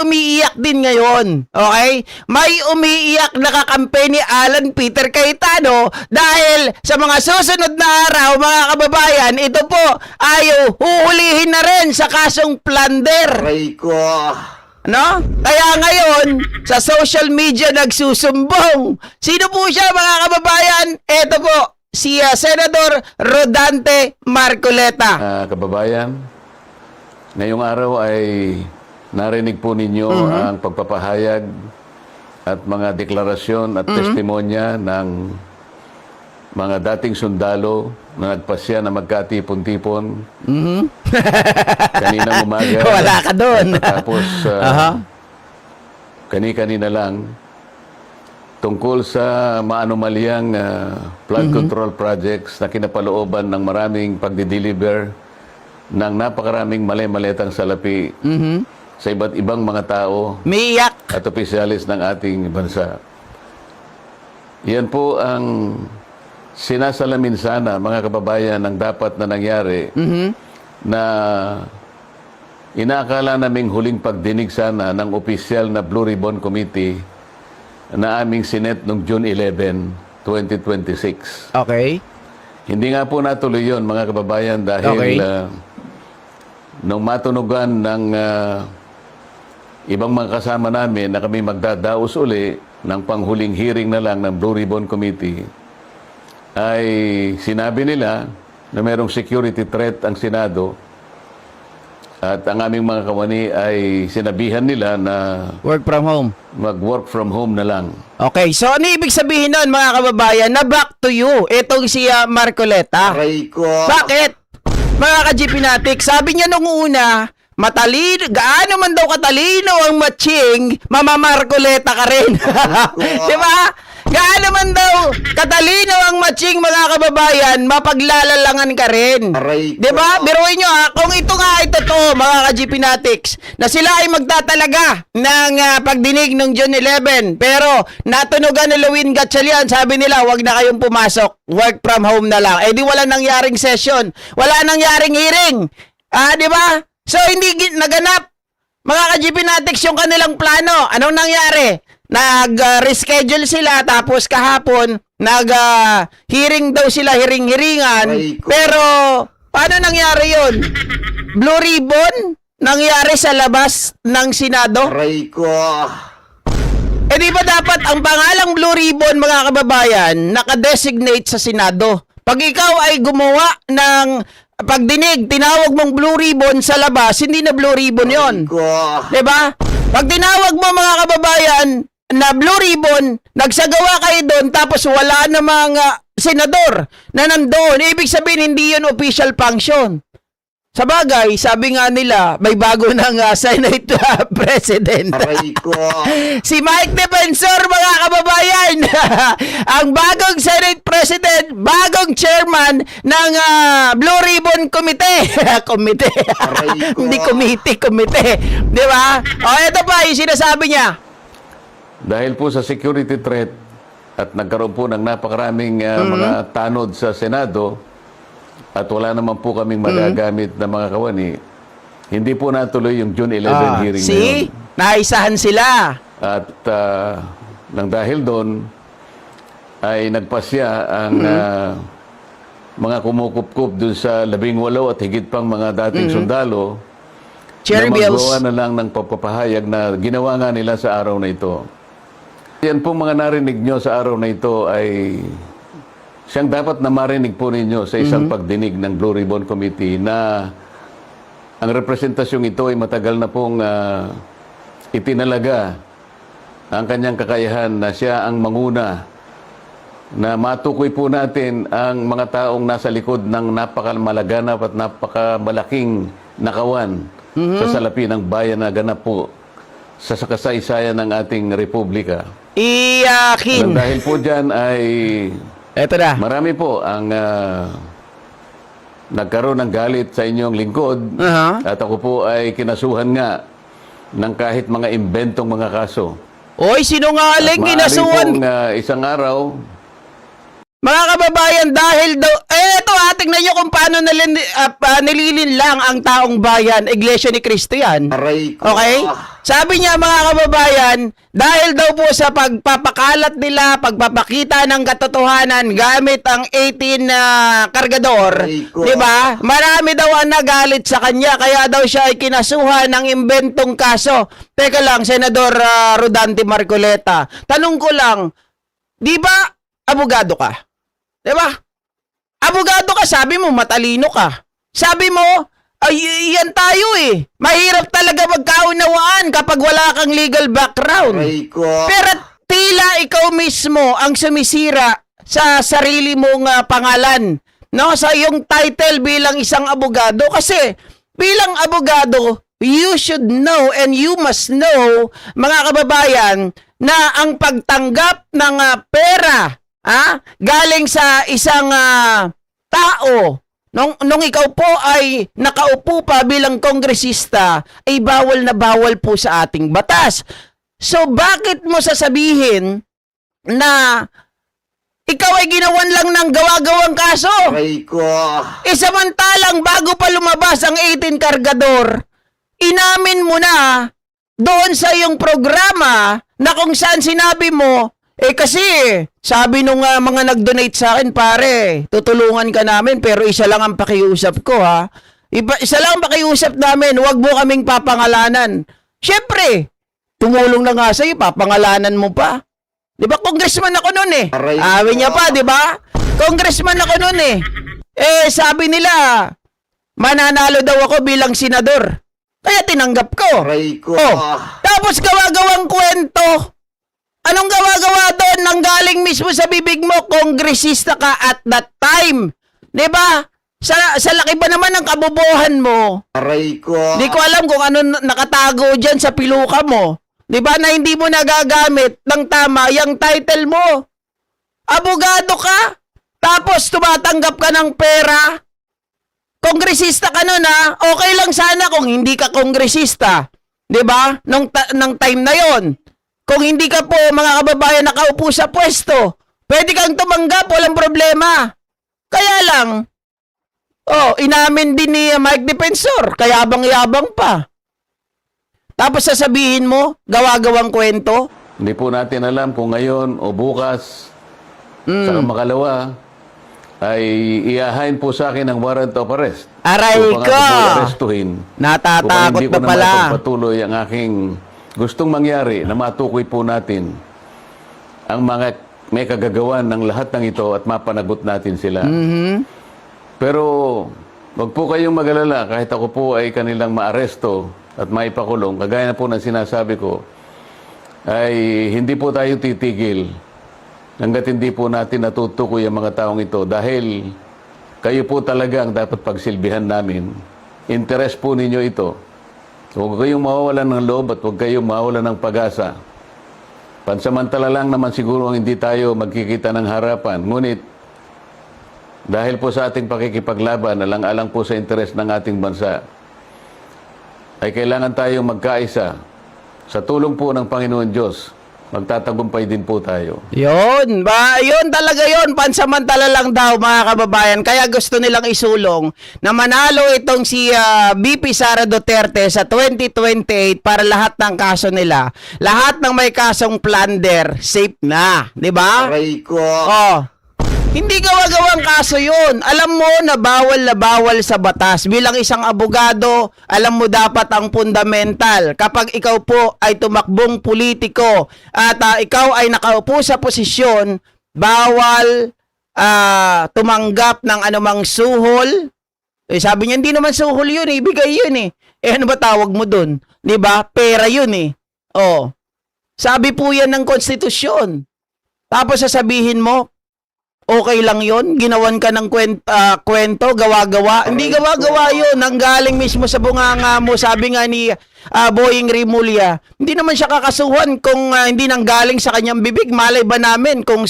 umiiyak din ngayon. Okay? May umiiyak na kakampi ni Alan Peter Cayetano dahil sa mga susunod na araw, mga kababayan, ito po ay huhulihin na rin sa kasong plunder. Aray ko. No? Kaya ngayon, sa social media nagsusumbong. Sino po siya, mga kababayan? Ito po, si Senador Rodante Marcoleta. Kababayan, ngayong araw ay narinig po ninyo ang pagpapahayag at mga deklarasyon at testimonya ng mga dating sundalo na nagpasya na magkatipon-tipon. Kaninang umaga. Wala ka doon. Tapos, kani-kanina lang, tungkol sa maanomalyang flood control projects na kinapalooban ng maraming pagdideliver ng napakaraming mali-maletang salapi sa iba't ibang mga tao Miyak. at opisyalis ng ating bansa. Yan po ang sinasalamin sana, mga kababayan, ng dapat na nangyari na inaakala naming huling pagdinig sana ng opisyal na Blue Ribbon Committee na aming sinet noong June 11, 2026. Okay. Hindi nga po natuloy yun, mga kababayan, dahil nung matunugan ng ibang mga kasama namin na kami magdadaos uli ng panghuling hearing na lang ng Blue Ribbon Committee, ay sinabi nila na mayroong security threat ang Senado at ang aming mga kawani ay sinabihan nila na Work from home. mag-work from home na lang. Okay, so ano ibig sabihin nun, mga kababayan, na back to you, itong si Marcoleta? Aray ko. Bakit? Mga ka-GPnatic, sabi niya nung una, matalino, gaano man daw katalino ang matching, mamamarcoleta ka rin. Di ba? Gaano man daw katalino ang matching, mga kababayan, mapaglalalangan ka rin. Aray ko. Di ba? Biruin nyo kung ito nga ay totoo, mga ka-GPnatics, na sila ay magtatalaga ng pagdinig ng June 11, pero natunugan ni Luwin Gatchalian, sabi nila, wag na kayong pumasok, work from home na lang. Eh di wala nangyaring session, wala nangyaring hearing. Di ba? So hindi naganap, mga ka-GPnatics, yung kanilang plano. Anong nangyari? Nag-reschedule sila, tapos kahapon nag-hearing daw sila, hiring-hiringan. Pero paano nangyari yun? Blue Ribbon nangyari sa labas ng Senado? Aray ko. Eh di ba dapat ang pangalang Blue Ribbon, mga kababayan, nakadesignate sa Senado? Pag ikaw ay gumawa ng pagdinig, tinawag mong Blue Ribbon sa labas, hindi na Blue Ribbon yon. Diba? Pag tinawag mo, mga kababayan, na Blue Ribbon, nagsagawa kayo doon, tapos wala na mga senador na nandoon, ibig sabihin hindi yun official function. Sa bagay, sabi nga nila, may bago ng Senate President. Aray ko. Si Mike Defensor, mga kababayan, ang bagong Senate President, bagong chairman ng Blue Ribbon Committee. Committee. Aray ko. Hindi committee, committee. Di ba? O, ito pa, yung sinasabi niya. Dahil po sa security threat at nagkaroon po ng napakaraming mga tanod sa Senado at wala naman po kaming magagamit na mga kawani, hindi po natuloy yung June 11 hearing na yun. See? Naisahan sila. At nang dahil doon ay nagpasya ang mga kumukup-kup dun sa 18 at higit pang mga dating sundalo Cherry na Bills. magawa na lang ng pagpapahayag na ginawa nga nila sa araw na ito. Yan pong mga narinig nyo sa araw na ito ay siyang dapat na marinig po ninyo sa isang pagdinig ng Blue Ribbon Committee na ang representasyong ito ay matagal na pong itinalaga ang kanyang kakayahan na siya ang manguna na matukoy po natin ang mga taong nasa likod ng napakamalaganap at napakamalaking nakawan sa salapi ng bayan na ganap po sa kasaysayan ng ating republika. Iyakin. Dahil po dyan ay Ito na. marami po ang nagkaroon ng galit sa inyong lingkod at ako po ay kinasuhan nga ng kahit mga inventong mga kaso. Oy, sinungaling, kinasuhan. Isang araw, Mga kababayan, dahil daw, eto tingnan nyo kung paano nililinlang ang taong bayan, Iglesia ni Cristo yan. Aray ko. Okay? Sabi niya mga kababayan, dahil daw po sa pagpapakalat nila, pagpapakita ng katotohanan gamit ang 18 na kargador, Aray ko. di ba? Marami daw ang nagalit sa kanya, kaya daw siya ay kinasuhan ng imbentong kaso. Teka lang, Senador Rodante Marcoleta, tanong ko lang, di ba abogado ka? Di ba? Abogado ka, sabi mo matalino ka. Sabi mo, ay, yan tayo eh. Mahirap talaga magkaunawaan kapag wala kang legal background. Aray ko. Pero tila ikaw mismo ang sumisira sa sarili mong pangalan, no? Sa iyong title bilang isang abogado. Kasi bilang abogado, you should know and you must know, mga kababayan, na ang pagtanggap ng pera galing sa isang tao nung ikaw po ay nakaupo pa bilang kongresista ay bawal na bawal po sa ating batas. So bakit mo sasabihin na ikaw ay ginawan lang ng gawa-gawang kaso? Aray ko. Samantalang bago pa lumabas ang 18 kargador, inamin mo na doon sa iyong programa na kung saan sinabi mo, kasi sabi nung mga nag-donate sa akin, pare, tutulungan ka namin pero isa lang ang pakiusap ko ha. Isa lang ang pakiusap namin, huwag mo kaming papangalanan. Siyempre, tumulong na nga sa'yo, papangalanan mo pa. Di ba, congressman ako nun eh. Aray Sabi ko. niya pa, di ba? Congressman ako nun eh. Sabi nila, mananalo daw ako bilang senador. Kaya tinanggap ko. Aray ko. Tapos gawa-gawang kwento. Anong gawa-gawa doon? Nanggaling mismo sa bibig mo, kongresista ka at that time. Di ba? Sa laki ba naman ng kabobohan mo? Aray ko. Di ko alam kung ano nakatago dyan sa piluka mo. Di ba na hindi mo nagagamit ng tama yung title mo? Abogado ka? Tapos tumatanggap ka ng pera? Kongresista ka nun okay lang sana kung hindi ka kongresista. Di ba? Nung time na yon. Kung hindi ka po, mga kababayan, nakaupo sa pwesto, pwede kang tumanggap, walang problema. Kaya lang, inamin din ni Mike Defensor, kayabang-yabang pa. Tapos sasabihin mo, gawa-gawang kwento. Hindi po natin alam kung ngayon o bukas, sa makalawa, ay iahain po sa akin ang warrant of arrest. Aray Upang ka! ako po arestuhin. Natatakot Upang hindi ko na pala. mapagpatuloy ang aking gustong mangyari na matukoy po natin ang mga may kagagawan ng lahat ng ito at mapanagot natin sila. Pero wag po kayong mag-alala kahit ako po ay kanilang maaresto at maipakulong. Kagaya na po ng sinasabi ko, ay hindi po tayo titigil hanggat hindi po natin natutukoy ang mga taong ito dahil kayo po talaga ang dapat pagsilbihan namin. Interes po ninyo ito. Huwag kayong mawawalan ng loob at huwag kayong mawawalan ng pag-asa. Pansamantala lang naman siguro ang hindi tayo magkikita ng harapan. Ngunit, dahil po sa ating pakikipaglaban, alang-alang po sa interes ng ating bansa, ay kailangan tayong magkaisa. Sa tulong po ng Panginoon Diyos, magtatagumpay din po tayo. Yun talaga yun. Pansamantala lang daw, mga kababayan. Kaya gusto nilang isulong na manalo itong si VP Sara Duterte sa 2028 para lahat ng kaso nila. Lahat ng may kasong plunder, safe na. Di ba? Aray ko. Hindi gawa-gawang kaso yun. Alam mo na bawal sa batas. Bilang isang abogado, alam mo dapat ang fundamental. Kapag ikaw po ay tumakbong politiko at ikaw ay nakaupo sa posisyon, bawal tumanggap ng anumang suhol. Sabi niya, hindi naman suhol yun, ibigay yun ano ba tawag mo dun? Diba? Pera yun Sabi po yan ng konstitusyon. Tapos sasabihin mo, okay lang yon, ginawan ka ng kwento, gawa-gawa. Hindi gawa-gawa yun, nanggaling mismo sa bunganga mo. Sabi nga ni Boying Rimulya, hindi naman siya kakasuhan kung hindi nanggaling sa kanyang bibig. Malay ba namin kung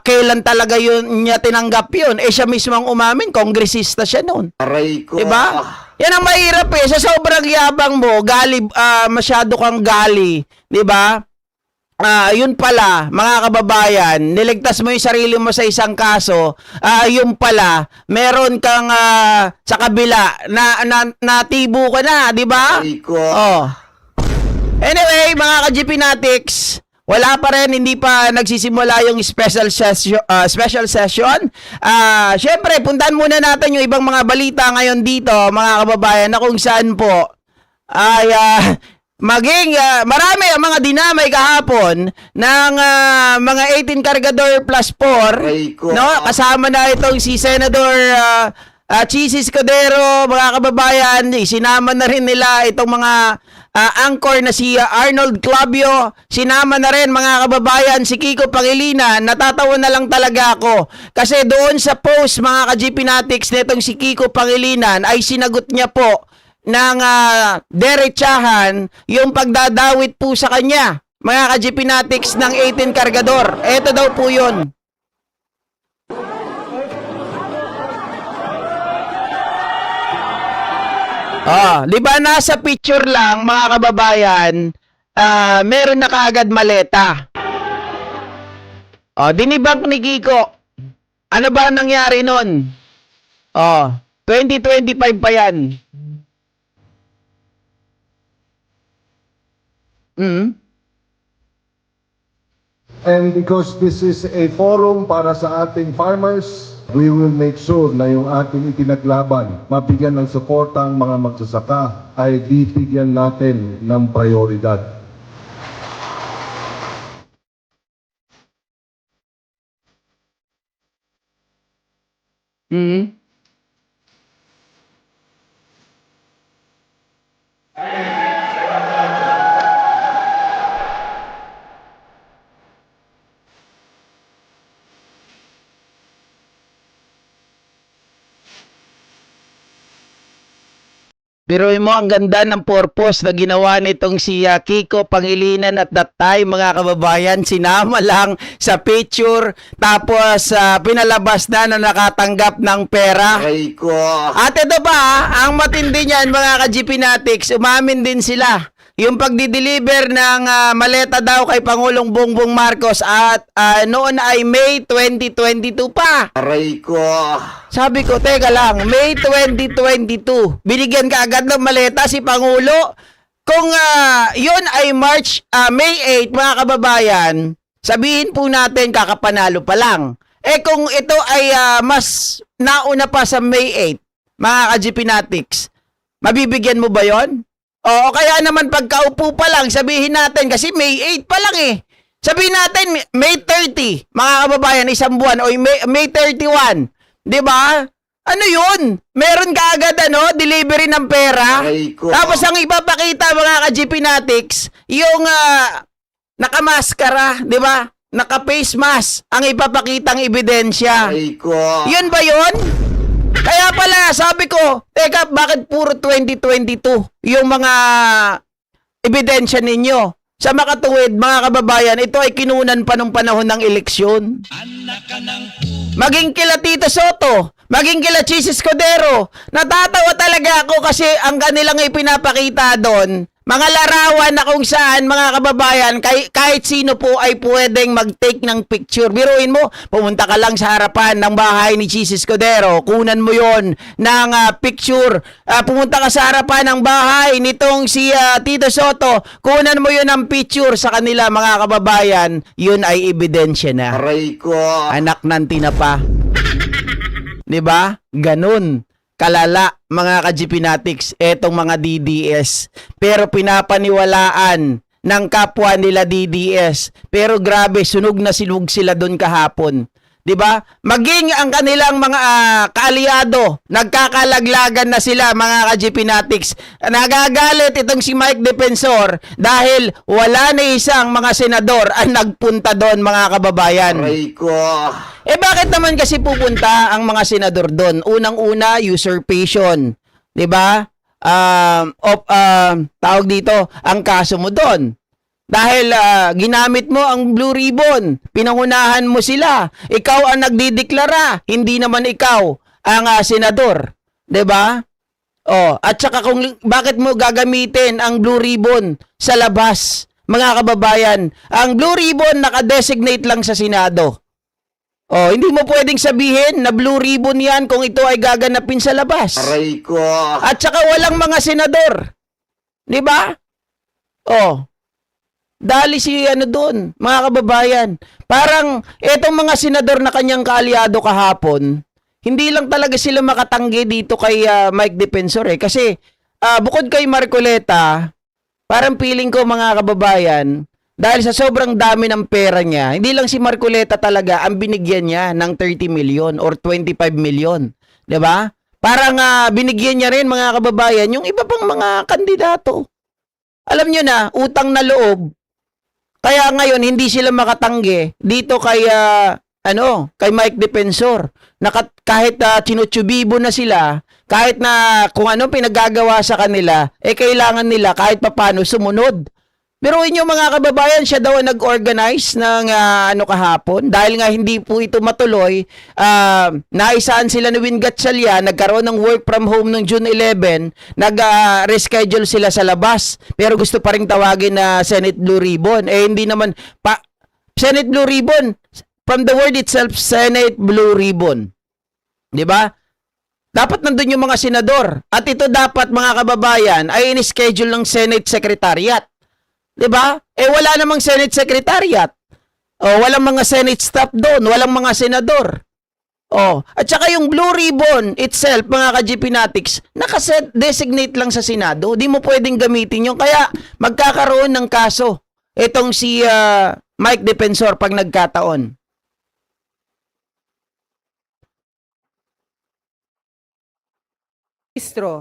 kailan talaga yun niya tinanggap yun? Siya mismo ang umamin, kongresista siya noon. Aray ko. Diba? Yan ang mahirap Sa sobrang yabang mo, masyado kang gali. Diba? yun pala, mga kababayan, niligtas mo yung sarili mo sa isang kaso, yun pala, meron kang sa kabila, natibo ka na, di ba? Oh. Anyway, mga ka-GPnatics, wala pa rin, hindi pa nagsisimula yung special session. Syempre, puntahan muna natin yung ibang mga balita ngayon dito, mga kababayan, na kung saan po ay marami ang mga dinamay kahapon ng mga 18 Cargador plus 4, no? Kasama na itong si Senador Chis Escudero, mga kababayan. Sinama na rin nila itong mga anchor na si Arnold Clavio. Sinama na rin, mga kababayan, si Kiko Pangilinan. Natatawa na lang talaga ako kasi doon sa post, mga ka-GPnatics, nitong si Kiko Pangilinan ay sinagot niya po ng derechahan yung pagdadawit po sa kanya, mga ka-GPnatics, ng 18 Cargador. Ito daw po yun. Di ba nasa picture lang, mga kababayan, meron na kaagad maleta. Dinibak ni Kiko. Ano ba nangyari nun? 2025 pa yan. And because this is a forum para sa ating farmers, we will make sure na yung ating itinaglaban, mabigyan ng suporta ang mga magsasaka, ay bibigyan natin ng prioridad. Biruin mo, ang ganda ng purpose na ginawa nitong si Kiko Pangilinan at that time, mga kababayan. Sinama lang sa picture, tapos pinalabas na nakatanggap ng pera. At ito pa, ang matindi niyan, mga ka-GPnatics, umamin din sila. Yung pagdi-deliver ng maleta daw kay Pangulong Bongbong Marcos at noon ay May 2022 pa. Sabi ko, teka lang, May 2022, binigyan ka agad ng maleta si Pangulo. Kung yun ay May 8, mga kababayan, sabihin po natin kakapanalo pa lang. Kung ito ay mas nauna pa sa May 8, mga ka-GPnatics, mabibigyan mo ba yon? O kaya naman pagkaupo pa lang, sabihin natin, kasi May 8 pa lang sabihin natin, May 30, mga kababayan, isang buwan, o May 31. Di ba? Ano yun? Meron ka agad, delivery ng pera. Tapos ang ipapakita, mga ka-GPnatics, yung nakamaskara, di ba? Naka-face mask, ang ipapakitang ebidensya. Yun ba yun? Kaya pala, sabi ko, teka, bakit puro 2022 yung mga ebidensya ninyo? Sa makatuwid, mga kababayan, ito ay kinunan pa nung panahon ng eleksyon. Maging kila Tito Soto, maging kila Chis Escudero, natatawa talaga ako kasi ang kanilang ipinapakita doon, mga larawan na kung saan, mga kababayan, kahit sino po ay pwedeng mag-take ng picture. Biruin mo, pumunta ka lang sa harapan ng bahay ni Chis Escudero, kunan mo yon ng picture. Pumunta ka sa harapan ng bahay nitong si Tito Soto, kunan mo yon ng picture sa kanila, mga kababayan. Yun ay ebidensya na. Anak ng tinapa. Diba? Ganun kalala, mga ka-GPnatics, etong mga DDS. Pero pinapaniwalaan ng kapwa nila DDS. Pero grabe, sunog na sinog sila doon kahapon. 'Di ba? Maging ang kanilang mga kaalyado, nagkakalaglagan na sila, mga ka-GPnatics. Nagagalit itong si Mike Defensor dahil wala na isang mga senador ang nagpunta doon, mga kababayan. Bakit naman kasi pupunta ang mga senador doon? Unang-una, usurpation. 'Di ba? Tawag dito, ang kaso mo doon. Dahil ginamit mo ang Blue Ribbon, pinangunahan mo sila. Ikaw ang nagdideklara, hindi naman ikaw ang senador, 'di ba? At saka kung bakit mo gagamitin ang Blue Ribbon sa labas, mga kababayan, ang Blue Ribbon naka-designate lang sa Senado. Oh, hindi mo pwedeng sabihin na Blue Ribbon yan kung ito ay gaganapin sa labas. Aray ko. At saka walang mga senador. 'Di ba? Oh. Dali si doon, mga kababayan. Parang etong mga senador na kanyang kaalyado kahapon, hindi lang talaga sila makatanggi dito kay Mike Defensor kasi bukod kay Marcoleta, parang feeling ko mga kababayan, dahil sa sobrang dami ng pera niya, hindi lang si Marcoleta talaga ang binigyan niya ng 30 million or 25 million. 'Di ba? Parang binigyan niya rin mga kababayan yung iba pang mga kandidato. Alam niyo na, utang na loob. Kaya ngayon hindi sila makatanggi dito kay kay Mike Defensor. Kahit tinutsubibo na sila, kahit na kung ano pinagagawa sa kanila, kailangan nila kahit papaano sumunod. Pero inyo mga kababayan, siya daw ang nag-organize ng kahapon. Dahil nga hindi po ito matuloy, naisaan sila ni Win Gatchalian, nagkaroon ng work from home noong June 11, nag-reschedule sila sa labas. Pero gusto pa rin tawagin na Senate Blue Ribbon. Hindi naman, Senate Blue Ribbon, from the word itself, Senate Blue Ribbon. Di ba? Dapat nandun yung mga senador. At ito dapat mga kababayan ay in-schedule ng Senate Secretariat. 'Di ba? Wala namang Senate Secretariat. Walang mga Senate staff doon, walang mga senador. At saka yung Blue Ribbon itself, mga ka-GP Natics, naka-designate lang sa Senado. Di mo pwedeng gamitin yun. Kaya magkakaroon ng kaso itong si Mike Defensor pag nagkataon. Ministro,